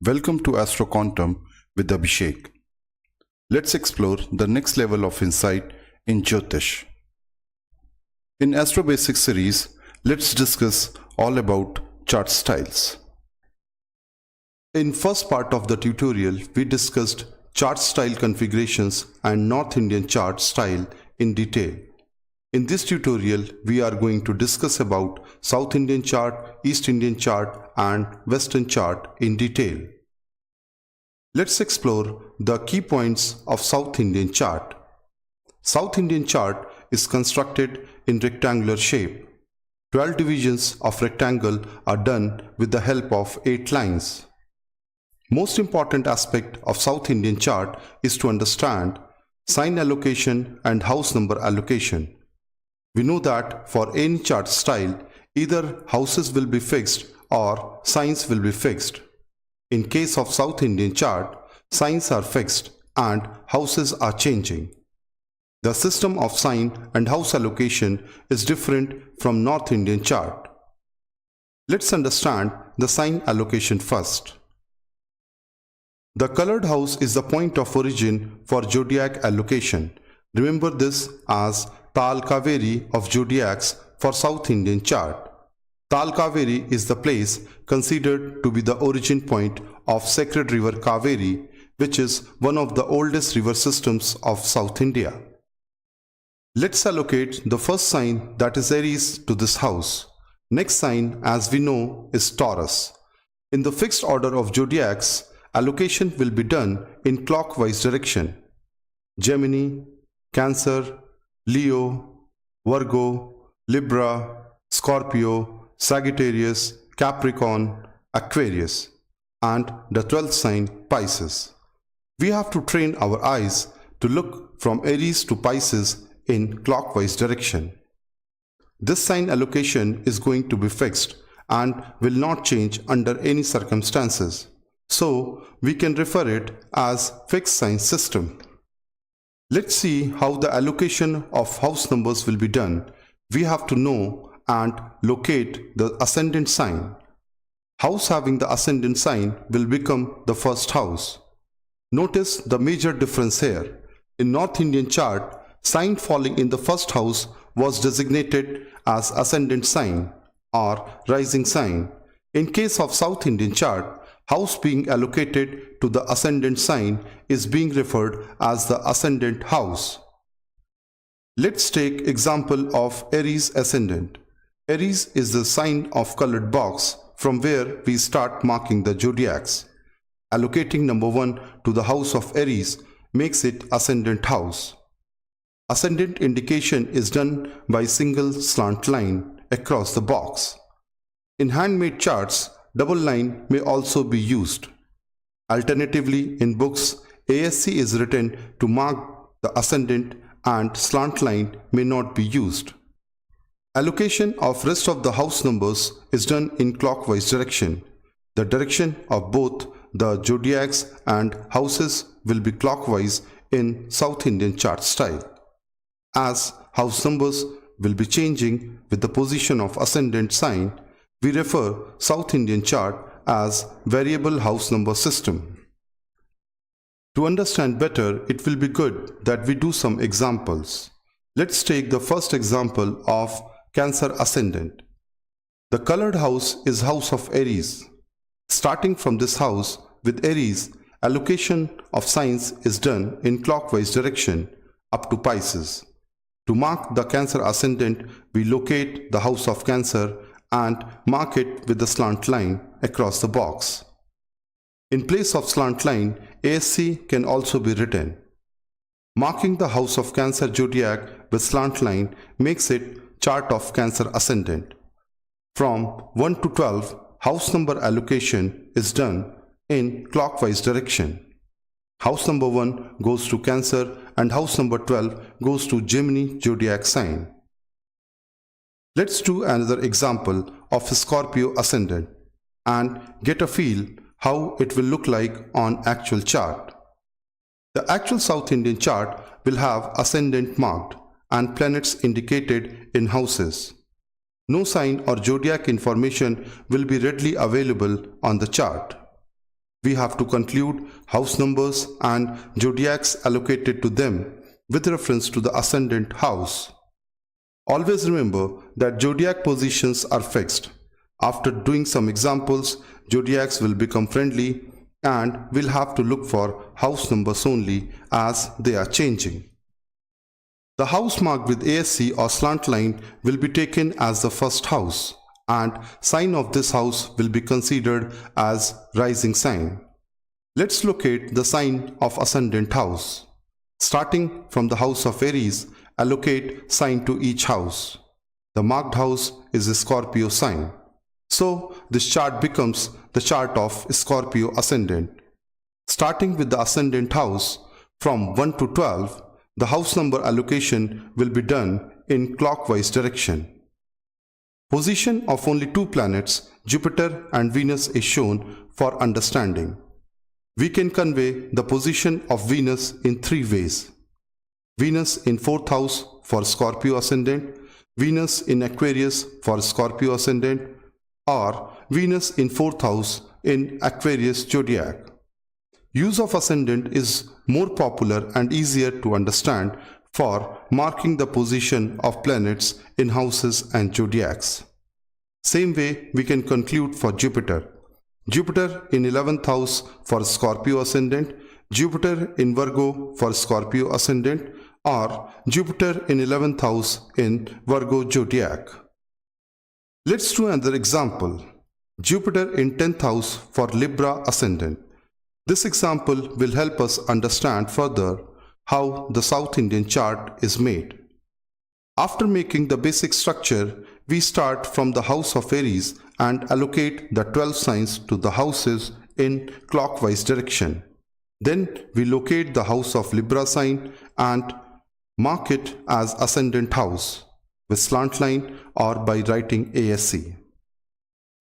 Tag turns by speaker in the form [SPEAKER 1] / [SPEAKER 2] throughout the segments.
[SPEAKER 1] Welcome to Astro Quantum with Abhishek. Let's explore the next level of insight in Jyotish. In Astro Basics series, let's discuss all about chart styles. In first part of the tutorial, we discussed chart style configurations and North Indian chart style in detail. In this tutorial, we are going to discuss about South Indian chart, East Indian chart and Western chart in detail. Let's explore the key points of South Indian chart. South Indian chart is constructed in rectangular shape. 12 divisions of rectangle are done with the help of 8 lines. Most important aspect of South Indian chart is to understand sign allocation and house number allocation. We know that for any chart style, either houses will be fixed or signs will be fixed. In case of South Indian chart, signs are fixed and houses are changing. The system of sign and house allocation is different from North Indian chart. Let's understand the sign allocation first. The colored house is the point of origin for zodiac allocation. Remember this as Tal Kaveri of zodiacs for South Indian chart. Tal Kaveri is the place considered to be the origin point of sacred river Kaveri, which is one of the oldest river systems of South India. Let's allocate the first sign, that is Aries, to this house. Next sign, as we know, is Taurus. In the fixed order of zodiacs, allocation will be done in clockwise direction. Gemini, Cancer, Leo, Virgo, Libra, Scorpio, Sagittarius, Capricorn, Aquarius, and the 12th sign Pisces. We have to train our eyes to look from Aries to Pisces in clockwise direction. This sign allocation is going to be fixed and will not change under any circumstances. So we can refer it as fixed sign system. Let's see how the allocation of house numbers will be done. We have to know and locate the ascendant sign. House having the ascendant sign will become the first house. Notice the major difference here. In North Indian chart, sign falling in the first house was designated as ascendant sign or rising sign. In case of South Indian chart, house being allocated to the ascendant sign is being referred as the ascendant house. Let's take example of Aries ascendant. Aries is the sign of colored box from where we start marking the zodiacs. Allocating number 1 to the house of Aries makes it ascendant house. Ascendant indication is done by single slant line across the box. In handmade charts, double line may also be used. Alternatively, in books, ASC is written to mark the ascendant and slant line may not be used. Allocation of rest of the house numbers is done in clockwise direction. The direction of both the zodiacs and houses will be clockwise in South Indian chart style. As house numbers will be changing with the position of ascendant sign, we refer South Indian chart as variable house number system. To understand better, it will be good that we do some examples. Let's take the first example of Cancer ascendant. The colored house is house of Aries. Starting from this house with Aries, allocation of signs is done in clockwise direction up to Pisces. To mark the Cancer ascendant, we locate the house of Cancer and mark it with the slant line across the box. In place of slant line, ASC can also be written. Marking the house of Cancer zodiac with slant line makes it chart of Cancer ascendant. From 1 to 12, house number allocation is done in clockwise direction. House number 1 goes to Cancer and house number 12 goes to Gemini zodiac sign. Let's do another example of Scorpio ascendant and get a feel how it will look like on actual chart. The actual South Indian chart will have ascendant marked and planets indicated in houses. No sign or zodiac information will be readily available on the chart. we have to conclude house numbers and zodiacs allocated to them with reference to the ascendant house. Always remember that zodiac positions are fixed. After doing some examples, zodiacs will become friendly and we'll have to look for house numbers only as they are changing. The house marked with ASC or slant line will be taken as the first house, and sign of this house will be considered as rising sign. Let's locate the sign of ascendant house. Starting from the house of Aries, allocate sign to each house. The marked house is a Scorpio sign. So this chart becomes the chart of Scorpio ascendant. Starting with the ascendant house from 1 to 12, the house number allocation will be done in clockwise direction. Position of only two planets, Jupiter and Venus, is shown for understanding. We can convey the position of Venus in three ways. Venus in 4th house for Scorpio ascendant, Venus in Aquarius for Scorpio ascendant, or Venus in 4th house in Aquarius zodiac. Use of ascendant is more popular and easier to understand for marking the position of planets in houses and zodiacs. Same way we can conclude for Jupiter. Jupiter in 11th house for Scorpio ascendant, Jupiter in Virgo for Scorpio ascendant, or Jupiter in 11th house in Virgo zodiac. Let's do another example. Jupiter in 10th house for Libra ascendant. This example will help us understand further how the South Indian chart is made. After making the basic structure, we start from the house of Aries and allocate the 12 signs to the houses in clockwise direction. Then we locate the house of Libra sign and mark it as ascendant house with slant line or by writing ASC.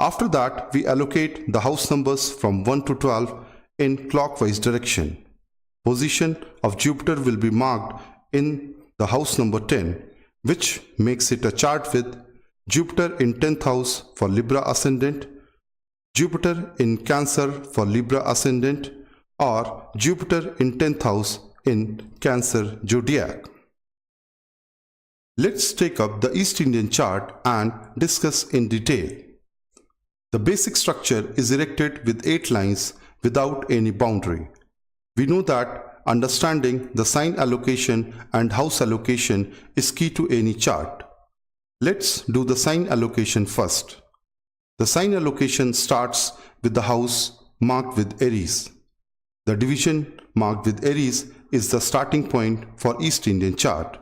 [SPEAKER 1] After that, we allocate the house numbers from 1 to 12 in clockwise direction. Position of Jupiter will be marked in the house number 10, which makes it a chart with Jupiter in 10th house for Libra ascendant, Jupiter in Cancer for Libra ascendant, or Jupiter in 10th house in Cancer zodiac. Let's take up the East Indian chart and discuss in detail. The basic structure is erected with 8 lines without any boundary. We know that understanding the sign allocation and house allocation is key to any chart. Let's do the sign allocation first. The sign allocation starts with the house marked with Aries. The division marked with Aries is the starting point for East Indian chart.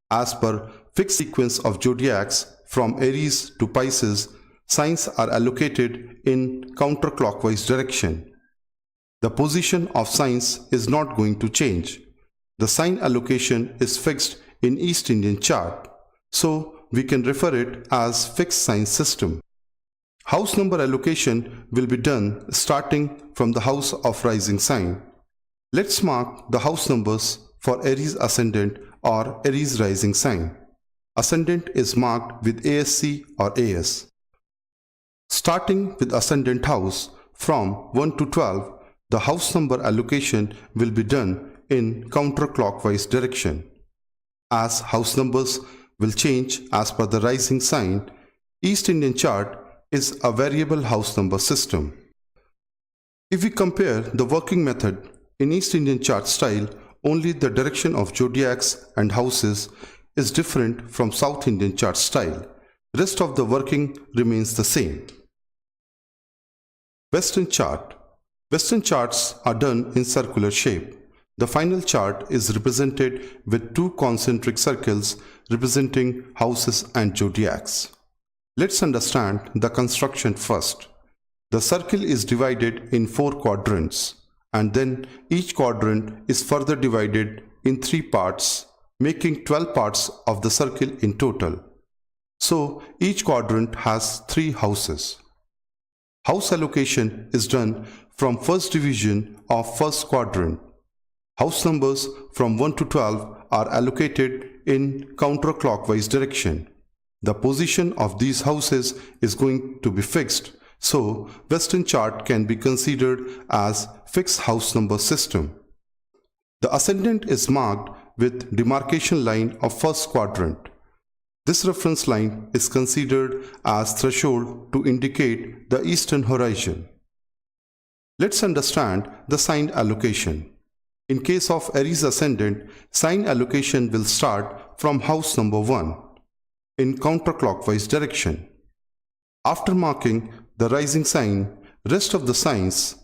[SPEAKER 1] As per fixed sequence of zodiacs from Aries to Pisces, signs are allocated in counterclockwise direction. The position of signs is not going to change. The sign allocation is fixed in East Indian chart, so we can refer it as fixed sign system. House number allocation will be done starting from the house of rising sign. Let's mark the house numbers for Aries ascendant or Aries rising sign. Ascendant is marked with ASC or AS. Starting with ascendant house from 1 to 12, the house number allocation will be done in counterclockwise direction. As house numbers will change as per the rising sign, East Indian chart is a variable house number system. If we compare the working method in East Indian chart style, only the direction of zodiacs and houses is different from South Indian chart style. Rest of the working remains the same. Western chart. Western charts are done in circular shape. The final chart is represented with 2 concentric circles representing houses and zodiacs. Let's understand the construction first. The circle is divided in 4 quadrants, and then each quadrant is further divided in 3 parts, making 12 parts of the circle in total. So each quadrant has 3 houses. House allocation is done from first division of first quadrant. House numbers from 1 to 12 are allocated in counterclockwise direction. The position of these houses is going to be fixed So Western chart can be considered as fixed house number system. The ascendant is marked with demarcation line of first quadrant. This reference line is considered as threshold to indicate the eastern horizon. Let's understand the sign allocation. In case of Aries ascendant, sign allocation will start from house number 1 in counterclockwise direction. After marking the rising sign, rest of the signs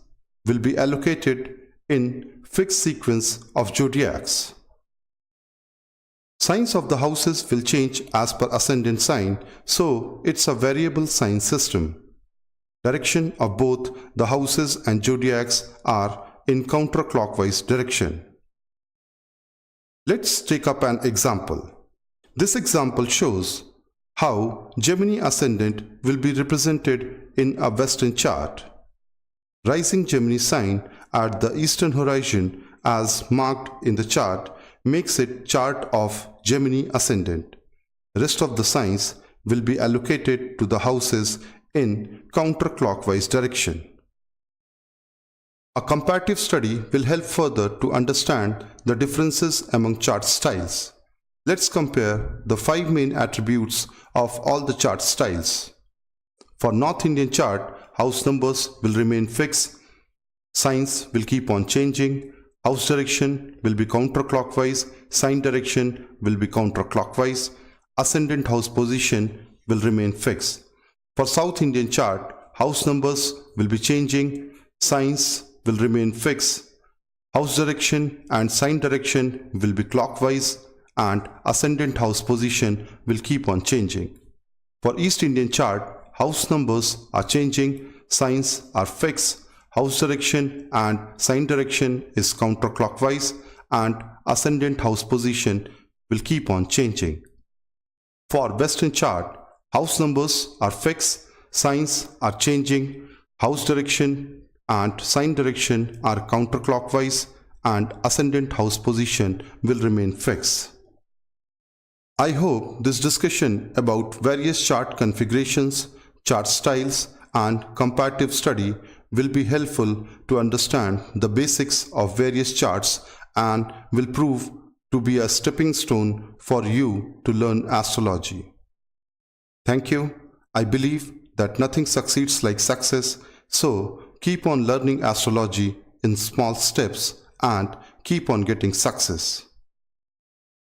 [SPEAKER 1] will be allocated in fixed sequence of zodiacs. Signs of the houses will change as per ascendant sign, so it's a variable sign system. Direction of both the houses and zodiacs are in counterclockwise direction. Let's take up an example. This example shows how Gemini ascendant will be represented in a Western chart. Rising Gemini sign at the eastern horizon as marked in the chart makes it chart of Gemini ascendant. Rest of the signs will be allocated to the houses in counterclockwise direction. A comparative study will help further to understand the differences among chart styles. Let's compare the 5 main attributes of all the chart styles. For North Indian chart, house numbers will remain fixed, signs will keep on changing, house direction will be counterclockwise, sign direction will be counterclockwise, ascendant house position will remain fixed. For South Indian chart, house numbers will be changing, signs will remain fixed, house direction and sign direction will be clockwise, and ascendant house position will keep on changing. For East Indian chart, house numbers are changing, signs are fixed, house direction and sign direction is counterclockwise, and ascendant house position will keep on changing. For Western chart, house numbers are fixed, signs are changing, house direction and sign direction are counterclockwise, and ascendant house position will remain fixed. I hope this discussion about various chart configurations, chart styles, and comparative study will be helpful to understand the basics of various charts and will prove to be a stepping stone for you to learn astrology. Thank you. I believe that nothing succeeds like success, so keep on learning astrology in small steps and keep on getting success.